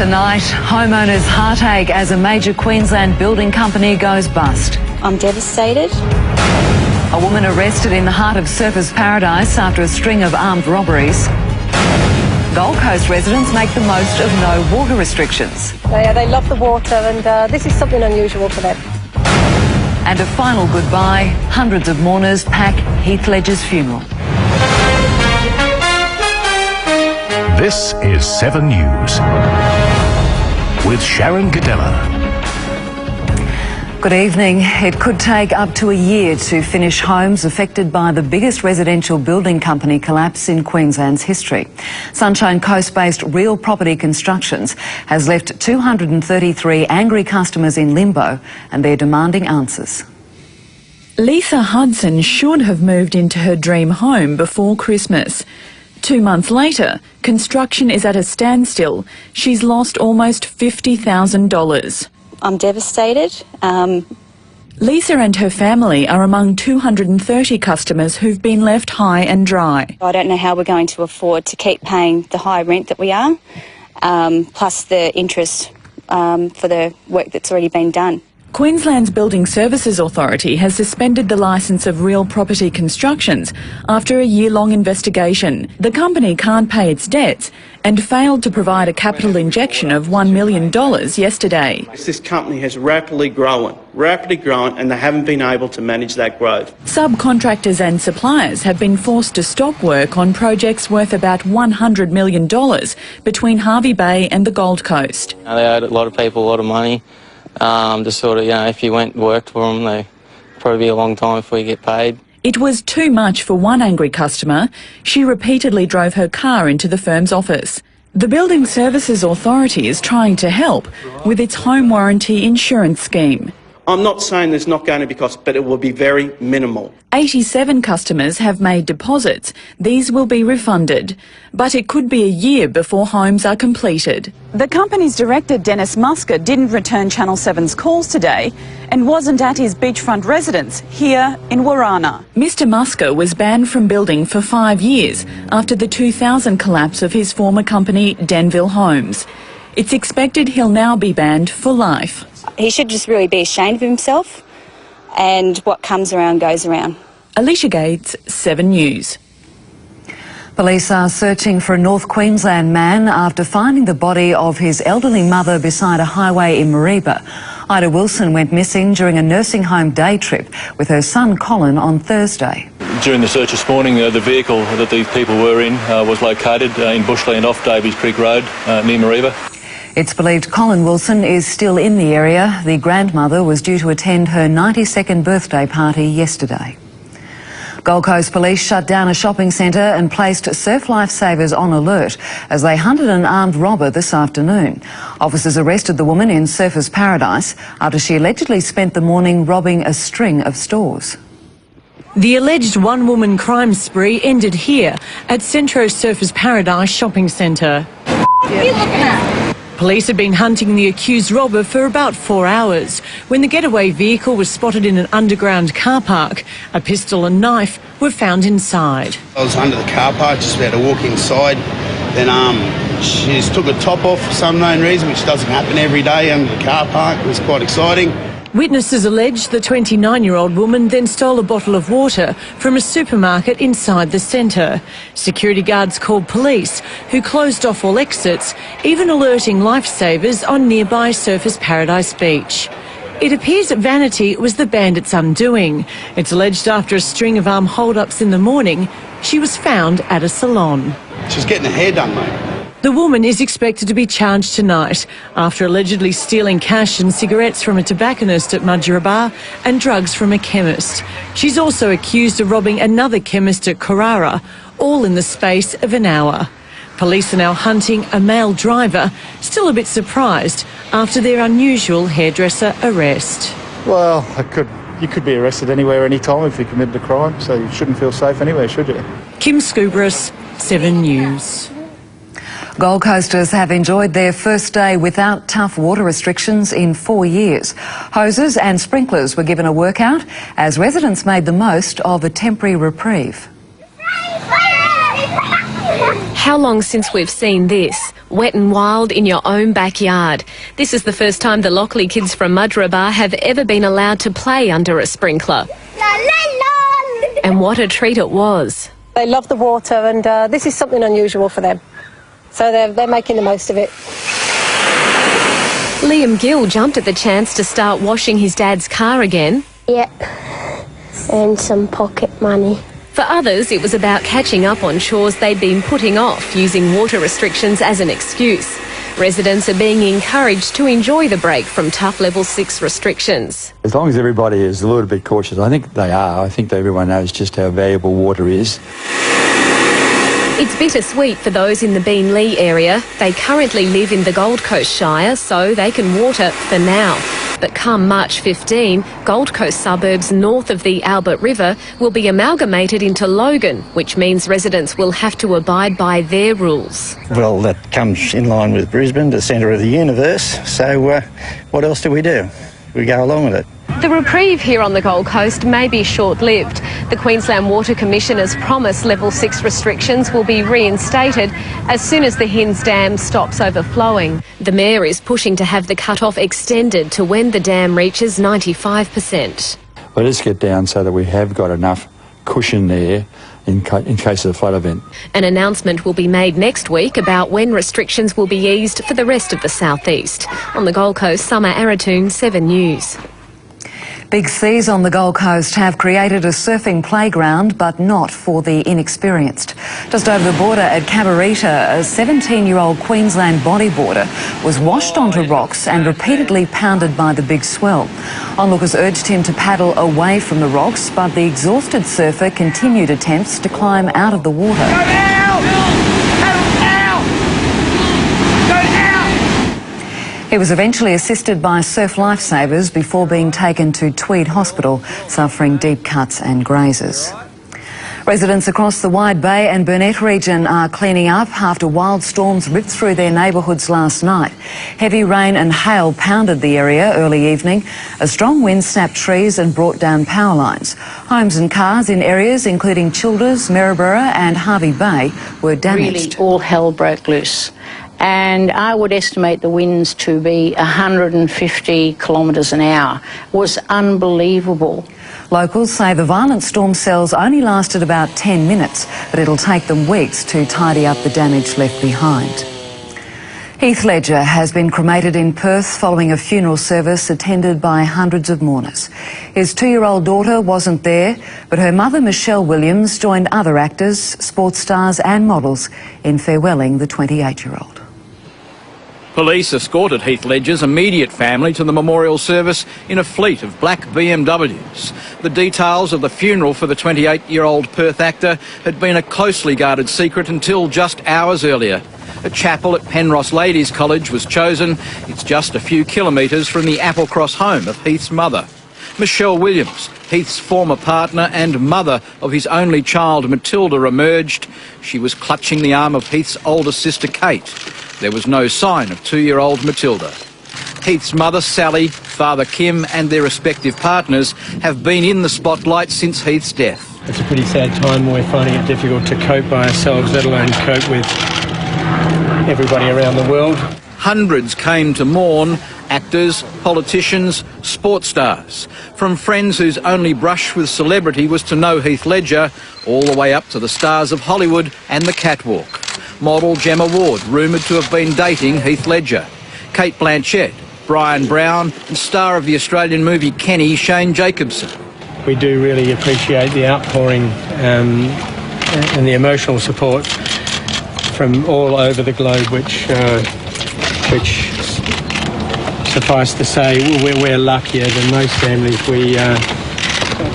Tonight, homeowners' heartache as a major Queensland building company goes bust. I'm devastated. A woman arrested in the heart of Surfers Paradise after a string of armed robberies. Gold Coast residents make the most of no water restrictions. They love the water, and this is something unusual for them. And a final goodbye, hundreds of mourners pack Heath Ledger's funeral. This is 7 News with Sharyn Ghidella. Good evening. It could take up to a year to finish homes affected by the biggest residential building company collapse in Queensland's history. Sunshine Coast-based Real Property Constructions has left 233 angry customers in limbo, and they're demanding answers. Lisa Hudson should have moved into her dream home before Christmas. 2 months later, construction is at a standstill. She's lost almost $50,000. I'm devastated. Lisa and her family are among 230 customers who've been left high and dry. I don't know how we're going to afford to keep paying the high rent that we are, plus the interest for the work that's already been done. Queensland's Building Services Authority has suspended the licence of Real Property Constructions after a year-long investigation. The company can't pay its debts and failed to provide a capital injection of $1 million yesterday. This company has rapidly grown, and they haven't been able to manage that growth. Subcontractors and suppliers have been forced to stop work on projects worth about $100 million between Hervey Bay and the Gold Coast. They owed a lot of people a lot of money. Just sort of, if you went and worked for them, they'd probably be a long time before you get paid. It was too much for one angry customer. She repeatedly drove her car into the firm's office. The Building Services Authority is trying to help with its home warranty insurance scheme. I'm not saying there's not going to be costs, but it will be very minimal. 87 customers have made deposits. These will be refunded. But it could be a year before homes are completed. The company's director, Dennis Musker, didn't return Channel 7's calls today and wasn't at his beachfront residence here in Warana. Mr Musker was banned from building for 5 years after the 2000 collapse of his former company, Denville Homes. It's expected he'll now be banned for life. He should just really be ashamed of himself, and what comes around goes around. Alicia Gates, 7 News. Police are searching for a North Queensland man after finding the body of his elderly mother beside a highway in Mareeba. Ida Wilson went missing during a nursing home day trip with her son Colin on Thursday. During the search this morning, the vehicle that these people were in was located in bushland off Davies Creek Road near Mareeba. It's believed Colin Wilson is still in the area. The grandmother was due to attend her 92nd birthday party yesterday. Gold Coast Police shut down a shopping centre and placed surf lifesavers on alert as they hunted an armed robber this afternoon. Officers arrested the woman in Surfers Paradise after she allegedly spent the morning robbing a string of stores. The alleged one-woman crime spree ended here at Centro Surfers Paradise shopping centre. Police had been hunting the accused robber for about 4 hours when the getaway vehicle was spotted in an underground car park. A pistol and knife were found inside. I was under the car park, just about to walk inside. Then she just took her top off for some known reason, which doesn't happen every day under the car park. It was quite exciting. Witnesses allege the 29-year-old woman then stole a bottle of water from a supermarket inside the centre. Security guards called police, who closed off all exits, even alerting lifesavers on nearby Surfers Paradise Beach. It appears that vanity was the bandits' undoing. It's alleged after a string of armed hold-ups in the morning, she was found at a salon. She was getting her hair done, mate. The woman is expected to be charged tonight after allegedly stealing cash and cigarettes from a tobacconist at Mudgeeraba and drugs from a chemist. She's also accused of robbing another chemist at Carrara, all in the space of an hour. Police are now hunting a male driver, still a bit surprised after their unusual hairdresser arrest. Well, you could be arrested anywhere, anytime if you committed a crime, so you shouldn't feel safe anywhere, should you? Kim Scubras, 7 News. Gold Coasters have enjoyed their first day without tough water restrictions in 4 years. Hoses and sprinklers were given a workout as residents made the most of a temporary reprieve. How long since we've seen this? wet and wild in your own backyard. This is the first time the Lockley kids from Mudgeeraba have ever been allowed to play under a sprinkler. And what a treat it was. They love the water, and this is something unusual for them. So they're making the most of it. Liam Gill jumped at the chance to start washing his dad's car again. Yep, and some pocket money. For others, it was about catching up on chores they'd been putting off, using water restrictions as an excuse. Residents are being encouraged to enjoy the break from tough level 6 restrictions. As long as everybody is a little bit cautious, I think they are. I think that everyone knows just how valuable water is. It's bittersweet for those in the Beenleigh area. They currently live in the Gold Coast Shire, so they can water for now. But come March 15, Gold Coast suburbs north of the Albert River will be amalgamated into Logan, which means residents will have to abide by their rules. Well, that comes in line with Brisbane, the centre of the universe, so what else do? We go along with it. The reprieve here on the Gold Coast may be short-lived. The Queensland Water Commission has promised level 6 restrictions will be reinstated as soon as the Hinds Dam stops overflowing. The Mayor is pushing to have the cut-off extended to when the dam reaches 95%. Let us get down so that we have got enough cushion there in case of a flood event. An announcement will be made next week about when restrictions will be eased for the rest of the southeast. On the Gold Coast, Summer Aratoon, 7 News. Big seas on the Gold Coast have created a surfing playground, but not for the inexperienced. Just over the border at Cabarita, a 17-year-old Queensland bodyboarder was washed onto rocks and repeatedly pounded by the big swell. Onlookers urged him to paddle away from the rocks, but the exhausted surfer continued attempts to climb out of the water. He was eventually assisted by surf lifesavers before being taken to Tweed Hospital, suffering deep cuts and grazes. Residents across the Wide Bay and Burnett region are cleaning up after wild storms ripped through their neighbourhoods last night. Heavy rain and hail pounded the area early evening. A strong wind snapped trees and brought down power lines. Homes and cars in areas including Childers, Maryborough and Hervey Bay were damaged. Really, all hell broke loose. And I would estimate the winds to be 150 kilometres an hour. It was unbelievable. Locals say the violent storm cells only lasted about 10 minutes, but it'll take them weeks to tidy up the damage left behind. Heath Ledger has been cremated in Perth following a funeral service attended by hundreds of mourners. His 2-year-old daughter wasn't there, but her mother, Michelle Williams, joined other actors, sports stars and models in farewelling the 28-year-old. Police escorted Heath Ledger's immediate family to the memorial service in a fleet of black BMWs. The details of the funeral for the 28-year-old Perth actor had been a closely guarded secret until just hours earlier. A chapel at Penrose Ladies College was chosen. It's just a few kilometres from the Applecross home of Heath's mother. Michelle Williams, Heath's former partner and mother of his only child Matilda, emerged. She was clutching the arm of Heath's older sister Kate. There was no sign of 2-year-old Matilda. Heath's mother Sally, father Kim and their respective partners have been in the spotlight since Heath's death. It's a pretty sad time. We're finding it difficult to cope by ourselves, let alone cope with everybody around the world. Hundreds came to mourn, actors, politicians, sports stars. From friends whose only brush with celebrity was to know Heath Ledger, all the way up to the stars of Hollywood and the catwalk. Model Gemma Ward, rumoured to have been dating Heath Ledger. Kate Blanchett, Brian Brown and star of the Australian movie Kenny, Shane Jacobson. We do really appreciate the outpouring and the emotional support from all over the globe, which suffice to say, we're luckier than most families.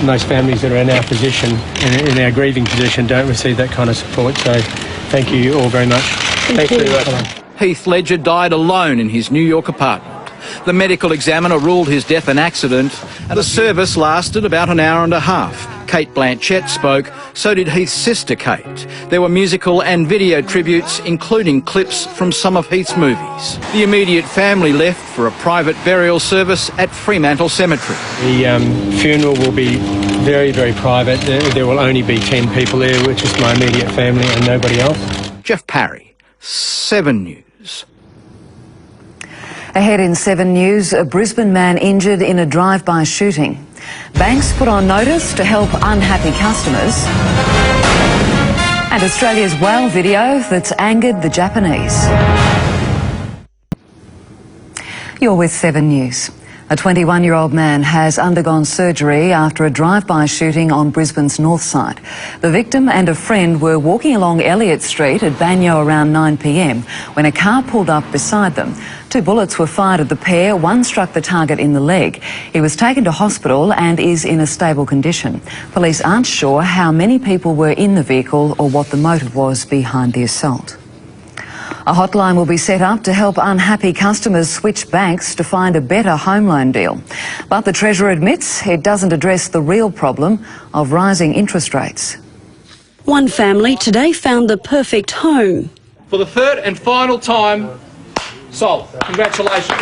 Most families that are in our position, in our grieving position, don't receive that kind of support. So thank you all very much. Thank you. Heath Ledger died alone in his New York apartment. The medical examiner ruled his death an accident, and the service lasted about an hour and a half. Kate Blanchett spoke, so did Heath's sister Kate. There were musical and video tributes, including clips from some of Heath's movies. The immediate family left for a private burial service at Fremantle Cemetery. The funeral will be very, very private. There will only be 10 people there, which is my immediate family and nobody else. Jeff Parry, 7 News. News. Ahead in 7 News, a Brisbane man injured in a drive-by shooting. Banks put on notice to help unhappy customers. And Australia's whale video that's angered the Japanese. You're with 7 News. A 21-year-old man has undergone surgery after a drive-by shooting on Brisbane's north side. The victim and a friend were walking along Elliott Street at Banyo around 9 p.m. when a car pulled up beside them. 2 bullets were fired at the pair. One struck the target in the leg. He was taken to hospital and is in a stable condition. Police aren't sure how many people were in the vehicle or what the motive was behind the assault. A hotline will be set up to help unhappy customers switch banks to find a better home loan deal. But the Treasurer admits it doesn't address the real problem of rising interest rates. One family today found the perfect home. For the third and final time, sold. Congratulations.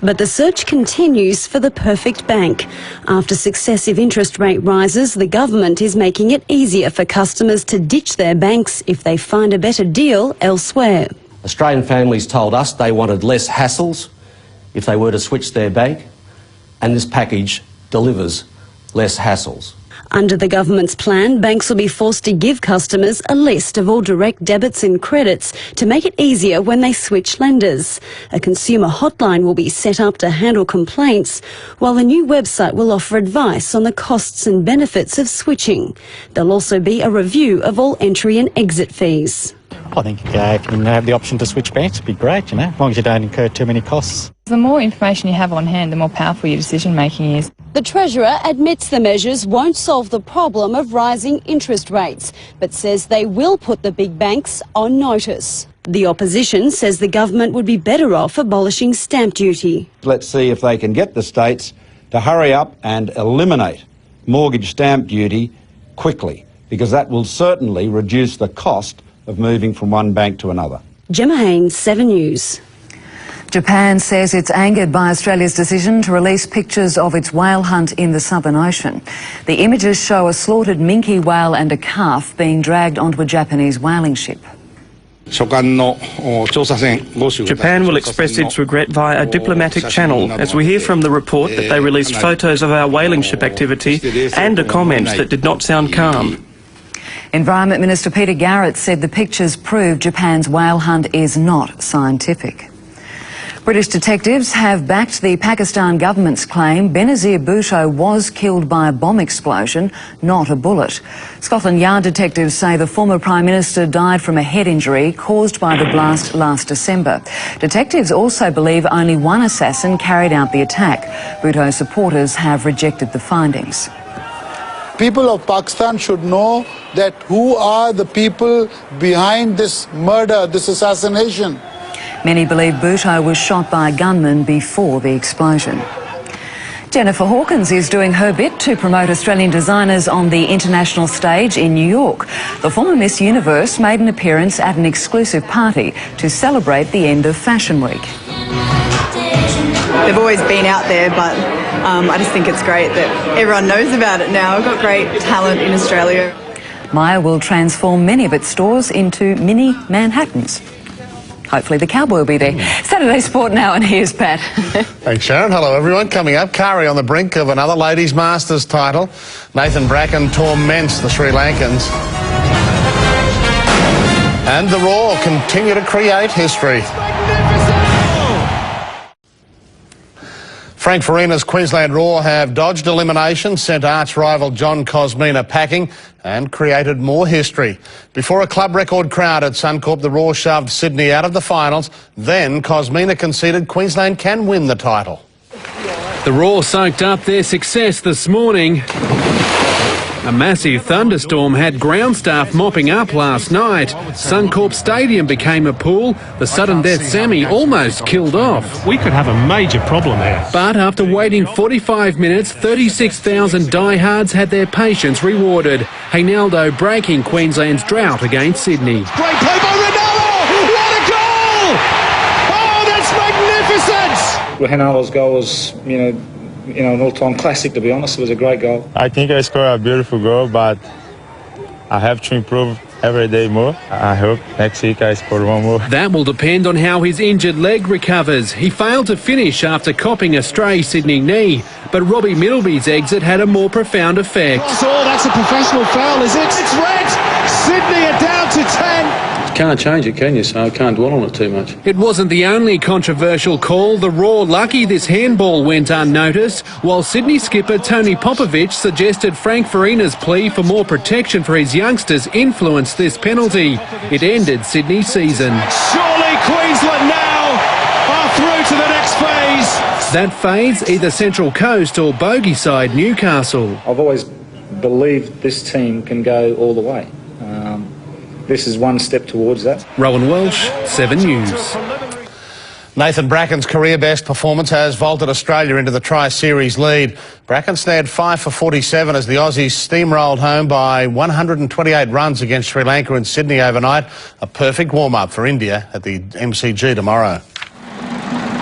But the search continues for the perfect bank. After successive interest rate rises, the government is making it easier for customers to ditch their banks if they find a better deal elsewhere. Australian families told us they wanted less hassles if they were to switch their bank, and this package delivers less hassles. Under the government's plan, banks will be forced to give customers a list of all direct debits and credits to make it easier when they switch lenders. A consumer hotline will be set up to handle complaints, while the new website will offer advice on the costs and benefits of switching. There'll also be a review of all entry and exit fees. I think if you can have the option to switch banks, it'd be great, as long as you don't incur too many costs. The more information you have on hand, the more powerful your decision-making is. The Treasurer admits the measures won't solve the problem of rising interest rates, but says they will put the big banks on notice. The opposition says the government would be better off abolishing stamp duty. Let's see if they can get the states to hurry up and eliminate mortgage stamp duty quickly, because that will certainly reduce the cost of moving from one bank to another. Gemma Haynes, 7 News. Japan says it's angered by Australia's decision to release pictures of its whale hunt in the Southern Ocean. The images show a slaughtered minke whale and a calf being dragged onto a Japanese whaling ship. Japan will express its regret via a diplomatic channel as we hear from the report that they released photos of our whaling ship activity and a comment that did not sound calm. Environment Minister Peter Garrett said the pictures prove Japan's whale hunt is not scientific. British detectives have backed the Pakistan government's claim Benazir Bhutto was killed by a bomb explosion, not a bullet. Scotland Yard detectives say the former Prime Minister died from a head injury caused by the blast last December. Detectives also believe only one assassin carried out the attack. Bhutto's supporters have rejected the findings. People of Pakistan should know that who are the people behind this murder, this assassination. Many believe Bhutto was shot by a gunman before the explosion. Jennifer Hawkins is doing her bit to promote Australian designers on the international stage in New York. The former Miss Universe made an appearance at an exclusive party to celebrate the end of Fashion Week. They've always been out there, but I just think it's great that everyone knows about it now. We've got great talent in Australia. Myer will transform many of its stores into mini Manhattans. Hopefully the cowboy will be there. Saturday Sport now, and here's Pat. Thanks, Sharon. Hello, everyone. Coming up, Kari on the brink of another Ladies Masters title. Nathan Bracken torments the Sri Lankans. And the Raw continue to create history. Frank Farina's Queensland Raw have dodged elimination, sent arch-rival John Cosmina packing and created more history. Before a club record crowd at Suncorp, the Raw shoved Sydney out of the finals. Then Cosmina conceded Queensland can win the title. The Raw soaked up their success this morning. A massive thunderstorm had ground staff mopping up last night. Suncorp Stadium became a pool. The sudden death Sammy almost killed off. We could have a major problem here. But after waiting 45 minutes, 36,000 diehards had their patience rewarded. Reinaldo breaking Queensland's drought against Sydney. Great play by Ronaldo! What a goal! Oh, that's magnificent! Reinaldo's goal was, an all-time classic, to be honest. It was a great goal. I think I scored a beautiful goal, but I have to improve every day more. I hope next week I score one more. That will depend on how his injured leg recovers. He failed to finish after copping a stray Sydney knee, but Robbie Middleby's exit had a more profound effect. Oh, that's a professional foul, is it? It's red! Sydney are down to 10. Can't change it, can you? So I can't dwell on it too much. It wasn't the only controversial call. The Raw lucky this handball went unnoticed, while Sydney skipper Tony Popovich suggested Frank Farina's plea for more protection for his youngsters influenced this penalty. It ended Sydney's season. Surely Queensland now are through to the next phase. That phase, either Central Coast or bogey side Newcastle. I've always believed this team can go all the way. This is one step towards that. Rowan Welsh, 7 News. Nathan Bracken's career-best performance has vaulted Australia into the Tri-Series lead. Bracken snared 5 for 47 as the Aussies steamrolled home by 128 runs against Sri Lanka and Sydney overnight. A perfect warm-up for India at the MCG tomorrow.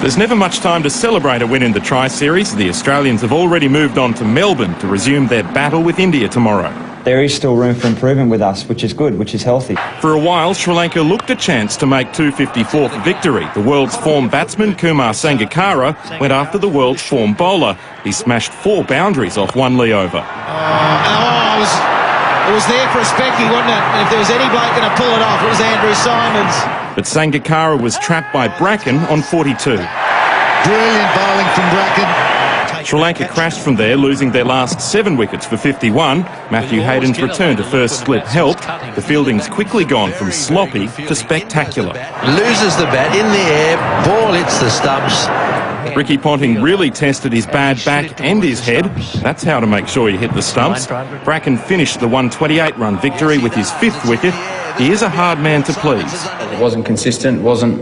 There's never much time to celebrate a win in the Tri-Series. The Australians have already moved on to Melbourne to resume their battle with India tomorrow. There is still room for improvement with us, which is good, which is healthy. For a while, Sri Lanka looked a chance to make 254th victory. The world's form batsman, Kumar Sangakkara, went after the world's form bowler. He smashed 4 boundaries off one lee over. It was there for a specky, wasn't it? And if there was any bloke going to pull it off, it was Andrew Simons. But Sangakkara was trapped by Bracken on 42. Brilliant bowling from Bracken. Sri Lanka crashed from there, losing their last 7 wickets for 51. Matthew Hayden's return to first slip helped. The fielding's quickly gone from sloppy to spectacular. Loses the bat in the air, ball hits the stumps. Ricky Ponting really tested his bad back and his head. That's how to make sure you hit the stumps. Bracken finished the 128-run victory with his 5th wicket. He is a hard man to please. It wasn't consistent, wasn't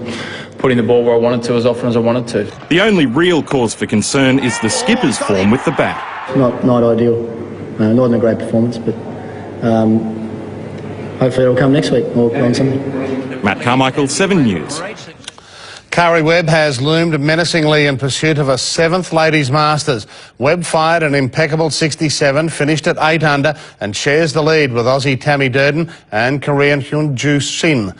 putting the ball where I wanted to as often as I wanted to. The only real cause for concern is the skipper's form with the bat. Not ideal, not in a great performance, but hopefully it'll come next week or on Sunday. Matt Carmichael, 7 News. Kari Webb has loomed menacingly in pursuit of a 7th Ladies Masters. Webb fired an impeccable 67, finished at 8 under and shares the lead with Aussie Tammy Durden and Korean Hyunju Shin.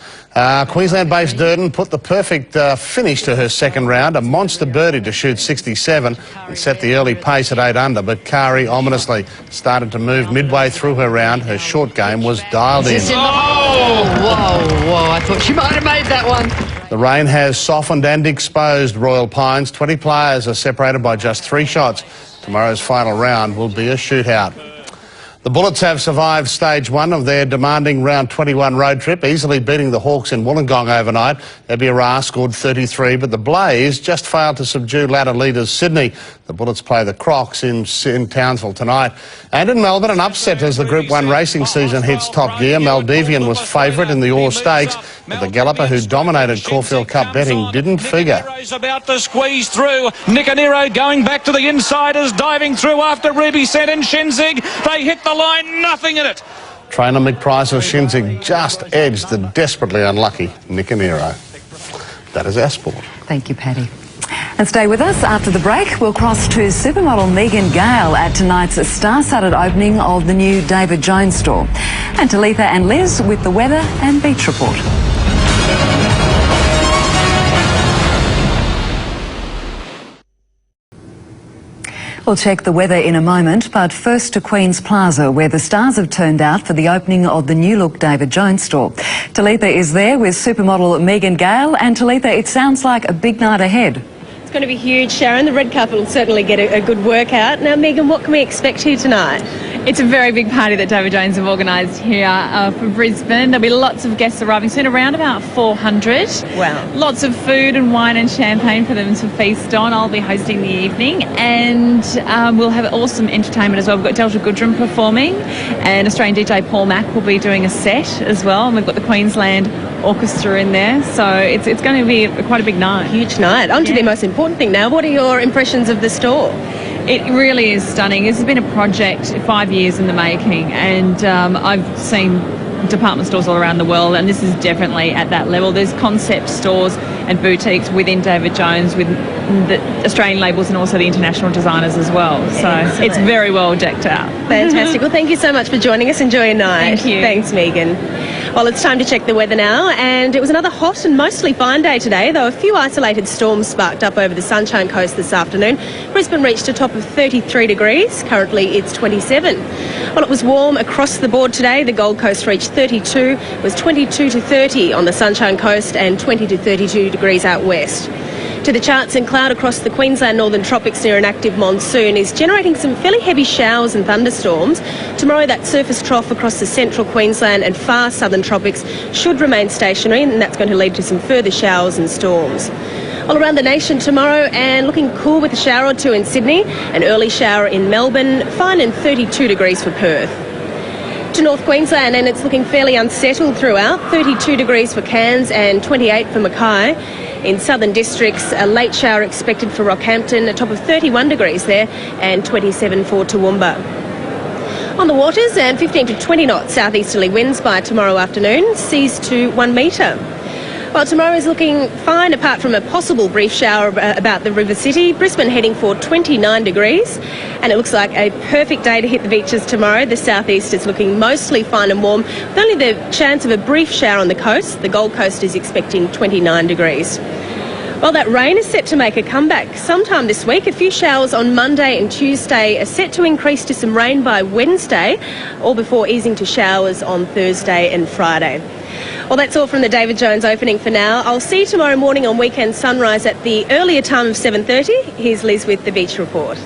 Queensland-based Durden put the perfect finish to her second round, a monster birdie to shoot 67 and set the early pace at 8 under, but Kari ominously started to move midway through her round. Her short game was dialed in. Whoa, I thought she might have made that one. The rain has softened and exposed Royal Pines. 20 players are separated by just 3 shots. Tomorrow's final round will be a shootout. The Bullets have survived stage 1 of their demanding round 21 road trip, easily beating the Hawks in Wollongong overnight. Ebby Ra scored 33, but the Blaze just failed to subdue ladder leaders Sydney. The Bullets play the Crocs in Townsville tonight. And in Melbourne, an upset as the Group 1 racing season hits top gear. Maldivian was favourite in the Orr Stakes, but the galloper who dominated Caulfield Cup betting didn't figure. About to squeeze through. Nicanero going back to the insiders, diving through after Ruby Sen and Shenzig. They hit the line, nothing in it. Trainer Mick Price of Shenzig just edged the desperately unlucky Nicanero. That is our sport. Thank you, Paddy. And stay with us. After the break, we'll cross to supermodel Megan Gale at tonight's star-studded opening of the new David Jones store. And Talitha and Liz with the weather and beach report. We'll check the weather in a moment, but first to Queen's Plaza, where the stars have turned out for the opening of the new-look David Jones store. Talitha is there with supermodel Megan Gale. And Talitha, it sounds like a big night ahead. It's going to be huge, Sharyn. The red carpet will certainly get a good workout. Now, Megan, what can we expect here tonight? It's a very big party that David Jones have organised here for Brisbane. There'll be lots of guests arriving soon, around about 400. Wow. Lots of food and wine and champagne for them to feast on. I'll be hosting the evening, and we'll have awesome entertainment as well. We've got Delta Goodrum performing, and Australian DJ Paul Mack will be doing a set as well, and we've got the Queensland Orchestra in there, so it's going to be quite a big night. Huge night. On to the most important thing now. What are your impressions of the store? It really is stunning. This has been a project 5 years in the making, and I've seen department stores all around the world, and this is definitely at that level. There's concept stores and boutiques within David Jones with the Australian labels and also the international designers as well. So it's very well decked out. Fantastic. Well, thank you so much for joining us. Enjoy your night. Thank you. Thanks, Megan. Well, it's time to check the weather now, and it was another hot and mostly fine day today, though a few isolated storms sparked up over the Sunshine Coast this afternoon. Brisbane reached a top of 33 degrees. Currently, it's 27. Well, it was warm across the board today. The Gold Coast reached 32, it was 22 to 30 on the Sunshine Coast and 20 to 32 degrees out west. To the charts, and cloud across the Queensland northern tropics near an active monsoon is generating some fairly heavy showers and thunderstorms. Tomorrow, that surface trough across the central Queensland and far southern tropics should remain stationary, and that's going to lead to some further showers and storms. All around the nation tomorrow, and looking cool with a shower or two in Sydney, an early shower in Melbourne, fine and 32 degrees for Perth. To North Queensland, and it's looking fairly unsettled throughout, 32 degrees for Cairns and 28 for Mackay. In southern districts, a late shower expected for Rockhampton, a top of 31 degrees there, and 27 for Toowoomba. On the waters, and 15 to 20 knots southeasterly winds by tomorrow afternoon, seas to 1 metre. Well, tomorrow is looking fine apart from a possible brief shower about the River City. Brisbane heading for 29 degrees, and it looks like a perfect day to hit the beaches tomorrow. The southeast is looking mostly fine and warm, with only the chance of a brief shower on the coast. The Gold Coast is expecting 29 degrees. Well, that rain is set to make a comeback sometime this week. A few showers on Monday and Tuesday are set to increase to some rain by Wednesday, all before easing to showers on Thursday and Friday. Well, that's all from the David Jones opening for now. I'll see you tomorrow morning on Weekend Sunrise at the earlier time of 7:30. Here's Liz with the Beach Report.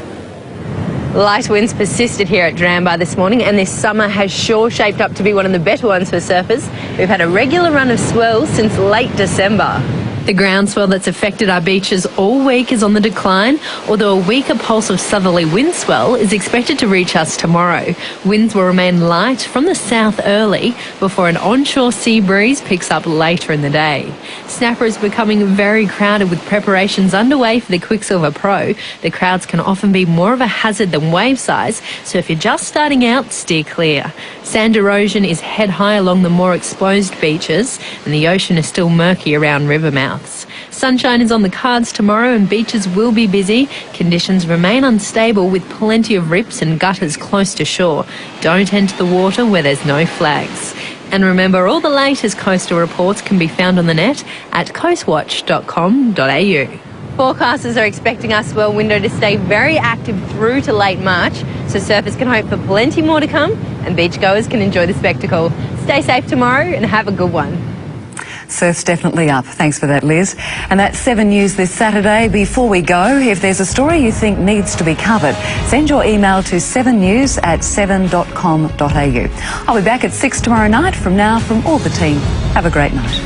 Light winds persisted here at Drambar this morning, and this summer has sure shaped up to be one of the better ones for surfers. We've had a regular run of swells since late December. The groundswell that's affected our beaches all week is on the decline, although a weaker pulse of southerly wind swell is expected to reach us tomorrow. Winds will remain light from the south early before an onshore sea breeze picks up later in the day. Snapper is becoming very crowded with preparations underway for the Quicksilver Pro. The crowds can often be more of a hazard than wave size, so if you're just starting out, steer clear. Sand erosion is head high along the more exposed beaches, and the ocean is still murky around river mouths. Sunshine is on the cards tomorrow and beaches will be busy. Conditions remain unstable with plenty of rips and gutters close to shore. Don't enter the water where there's no flags. And remember, all the latest coastal reports can be found on the net at coastwatch.com.au. Forecasters are expecting our swell window to stay very active through to late March, so surfers can hope for plenty more to come and beachgoers can enjoy the spectacle. Stay safe tomorrow and have a good one. Surf's definitely up. Thanks for that, Liz. And that's 7 News this Saturday. Before we go, if there's a story you think needs to be covered, send your email to 7news@7.com.au. I'll be back at 6 tomorrow night. From now, from all the team, have a great night.